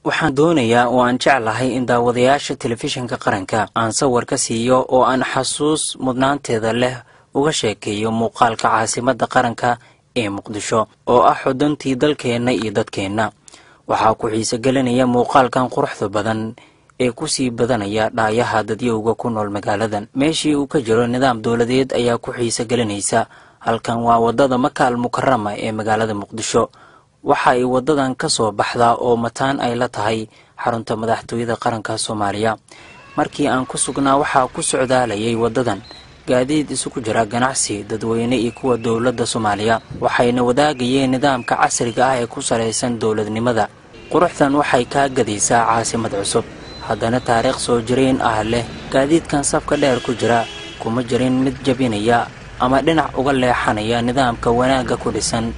waxaan doonayaa oo aan jeclahay in daawadayaasha telefishinka qaranka aan sawir ka siiyo oo aan xasuus mudnaanteeda leh uga sheekeeyo muuqaalka caasimadda qaranka ee Muqdisho oo ah xuduntii dalkeena iyo dadkeena. waxaa ku xiiso gelinaya muuqaalkan quruxda badan ee ku sii badanaya dhaayaha dadyowga ku nool magaaladan. meeshii uu ka jiro nidaam dawladeed ayaa ku xiiso gelinaysa. halkan waa wadada Maka al-Mukarrama ee magaalada Muqdisho. waxa ay wadadan ka soo baxdaa oo mataan ay la tahay xarunta madaxtooyada qaranka Soomaaliya. markii aan ku sugnaa waxaa ku socdaalayay wadadan gaadiid isugu jira ganacsi, dadweyne iyo kuwa dawladda Soomaaliya. waxayna wadaagayeen nidaamka casriga ah ee ku saleysan dawladnimada. quruxdan waxay ka gadaysaa caasimad cusub, haddana taariikh soo jireen ah leh. gaadiidkan safka dheer ku jira kuma jirin mid jabinaya ama dhinac uga leexanaya nidaamka wanaagga ku dhisan.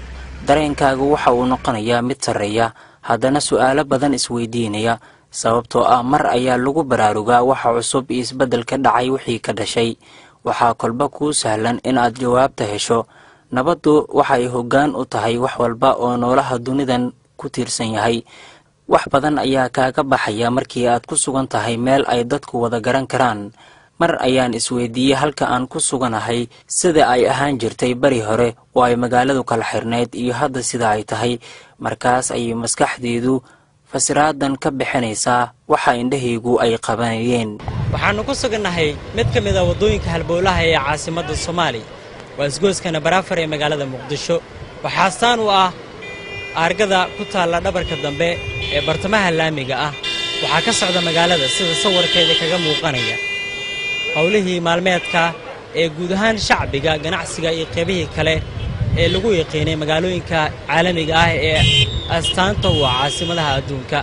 dareenkaagu waxa uu noqonayaa mid sareeya, haddana su'aalo badan isweydiinaya, sababtoo ah mar ayaa lagu baraarugaa waxa cusub iyo isbeddelka dhacay wixii ka dhashay. waxaa kolba kuu sahlan in aad jawaabta hesho. nabaddu waxay hoggaan u tahay wax walba oo noolaha dunidan ku tiirsan yahay. wax badan ayaa kaaga baxaya markii aad ku sugan tahay meel ay dadku wada garan karaan. mar ayaan isweydiiyey halka aan ku suganahay sida ay ahaan jirtay bari hore oo ay magaaladu kala xirneyd iyo hadda sida ay tahay. markaas ayay maskaxdeedu fasiraadan ka bixinaysaa waxa indhahaygu ay qabanayeen. waxaanu ku sugannahay mid ka mid ah wadooyinka halbowlaha ee caasimadda Soomaaliya. waa isgoyskana Baraafar ee magaalada Muqdisho. waxaa astaan u ah argada ku taalla dhabarka dambe ee bartamaha laamiga ah. waxaa ka socda magaalada sida sawirkeeda kaga muuqanaya hawlihii maalmeedka ee guud ahaan shacbiga, ganacsiga iyo qaybihii kale ee lagu yaqiinay magaalooyinka caalamiga ah ee astaanta waa caasimadaha adduunka.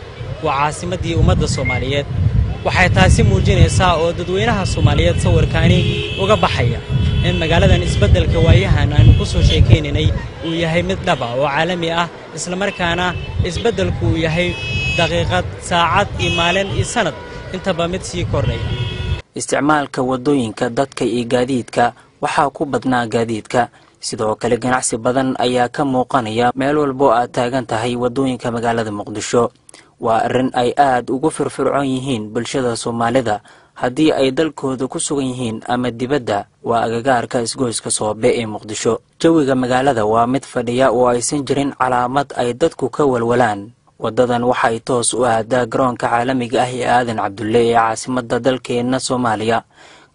waa caasimadii ummadda Soomaaliyeed. waxay taasi muujinaysaa oo dadweynaha Soomaaliyeed sawirkaani uga baxaya in magaaladan isbeddelka waayahan aan ku soo sheekeynay uu yahay mid dhab ah oo caalami ah, isla markaana isbeddelku uu yahay daqiiqad, saacad iyo maalin iyo sanad intaba mid sii kordhaya. isticmaalka wadooyinka dadka iyo gaadiidka waxaa ku badnaa gaadiidka. sidoo kale ganacsi badan ayaa ka muuqanaya meel walba aad taagan tahay wadooyinka magaalada Muqdisho. waa arrin ay aad ugu firfircoon yihiin bulshada Soomaalida haddii ay dalkooda ku sugan yihiin ama dibadda. waa agagaarka isgoyska Soobe ee Muqdisho. jawiga magaalada waa mid fadhiya oo aysan jirin calaamad ay dadku ka walwalaan. wadadan waxay toos u aadaa garoonka caalamiga ah ee Aadan Cabdulle ee caasimadda dalkeena Soomaaliya.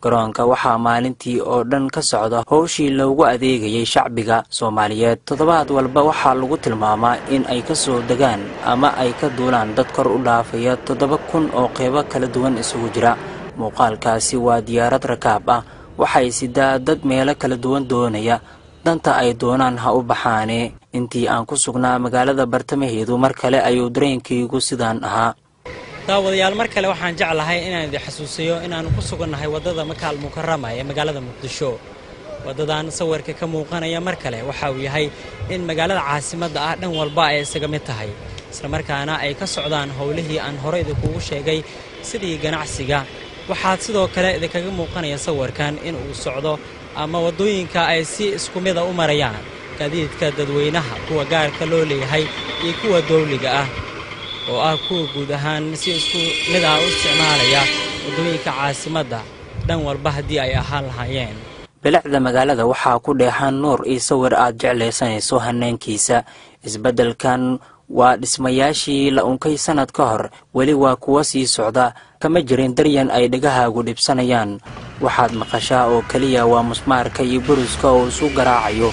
garoonka waxaa maalintii oo dhan ka socda howshii loogu adeegayay shacbiga Soomaaliyeed. toddobaad walba waxaa lagu tilmaamaa in ay ka soo degaan ama ay ka duulaan dad kor u dhaafaya 7,000 oo qeybo kala duwan isugu jira. muuqaalkaasi waa diyaarad rakaab ah. waxay sidaa dad meelo kala duwan doonaya, danta ay doonaan ha u baxaane. intii aan ku sugnaa magaalada bartamaheedu mar kale ayuu dareenkaygu sidaan ahaa. daawadayaal, mar kale waxaan jeclahay inaan idin xasuusiyo inaanu ku sugannahay wadada Maka al-Mukarrama ee magaalada Muqdisho. wadadan sawirka ka muuqanaya mar kale waxa uu yahay in magaalada caasimadda ah dhan walba ay isaga mid tahay, isla markaana ay ka socdaan howlihii aan hore idinkugu sheegay sidii ganacsiga. waxaad sidoo kale idinkaga muuqanaya sawirkan in uu socdo ama wadooyinka ay si isku mid ah u marayaan gaadiidka dadweynaha, kuwa gaarka loo leeyahay iyo kuwa dawliga ah oo ah kuwa guud ahaan si isku mid ah u isticmaalaya wadooyinka caasimadda dhan walba haddii ay ahaan lahaayeen. bilicda magaalada waxaa ku dheehan nuur iyo sawir aad jeclaysanayso hanaankiisa. isbeddelkan waa dhismayaashii la unkay sanad ka hor, weli waa kuwa sii socda. kama jirin daryan ay dhagahaagu dhibsanayaan. waxaad maqashaa oo keliya waa musmaarka iyo buruska oo isu garaacayo.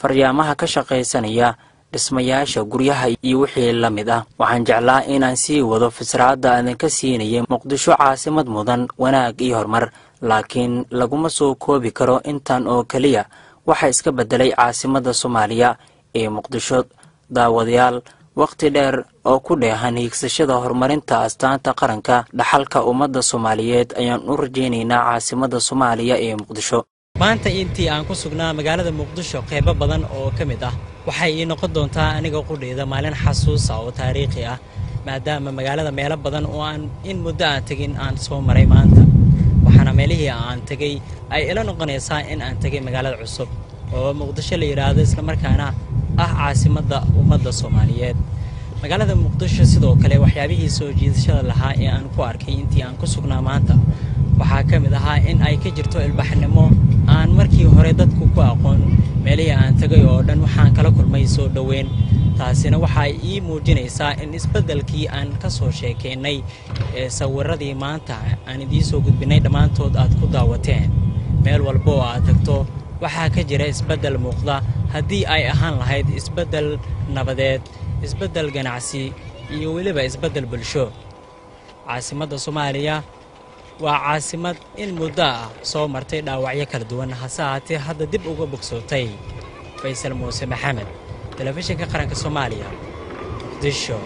faryaamaha ka shaqaysanaya dhismayaasha guryaha iyo wixii la mid ah. waxaan jeclaa inaan sii wado fasiraadda aan ka siinayay Muqdisho, caasimad mudan wanaag iyo horumar, laakiin laguma soo koobi karo intan oo kaliya. waxa iska bedelay caasimadda Soomaaliya ee Muqdisho. daawadayaal, waqti dheer oo ku dheehan hiigsashada horumarinta astaanta qaranka, dhaxalka ummadda Soomaaliyeed ayaan u rajaynaynaa caasimadda Soomaaliya ee Muqdisho. maanta intii aan ku sugnaa magaalada Muqdisho qaybo badan oo ka mid ah waxay ii noqon doontaa aniga qudheeda maalin xasuus ah oo taariikhi ah, maadaama magaalada meelo badan oo aan in muddo aan tagin aan soo maray maanta. waxaana meelihii aan tagay ay ila noqonaysaa in aan tagay magaalada cusub oo Muqdisho la yiraahdo, isla markaana ah caasimadda ummadda Soomaaliyeed. magaalada muqdisho sidoo kale waxyaabihii soo jiidashada lahaa ee aan ku arkay intii aan ku sugnaa maanta waxaa ka mid ahaa in ay ka jirto ilbaxnimo aan markii hore dadku ku aqoon meelihii aan tagay oo dhan waxaan kala kulmay soo dhoweyn taasina waxay ii muujinaysaa in isbeddelkii aan ka soo sheekaynay ee sawiradii maanta aan idiin soo gudbinay dhammaantood aad ku daawateen meel walba oo aad tagto waxaa ka jira isbeddel muuqda haddii ay ahaan lahayd isbeddel nabadeed isbeddel ganacsi iyo weliba isbeddel bulsho caasimadda Soomaaliya waa caasimad in muddo ah soo martay dhaawacyo kala duwan hase ahaatee hadda dib uga bogsootay Faysal Muuse Maxamed telefishinka qaranka Soomaaliya Muqdisho.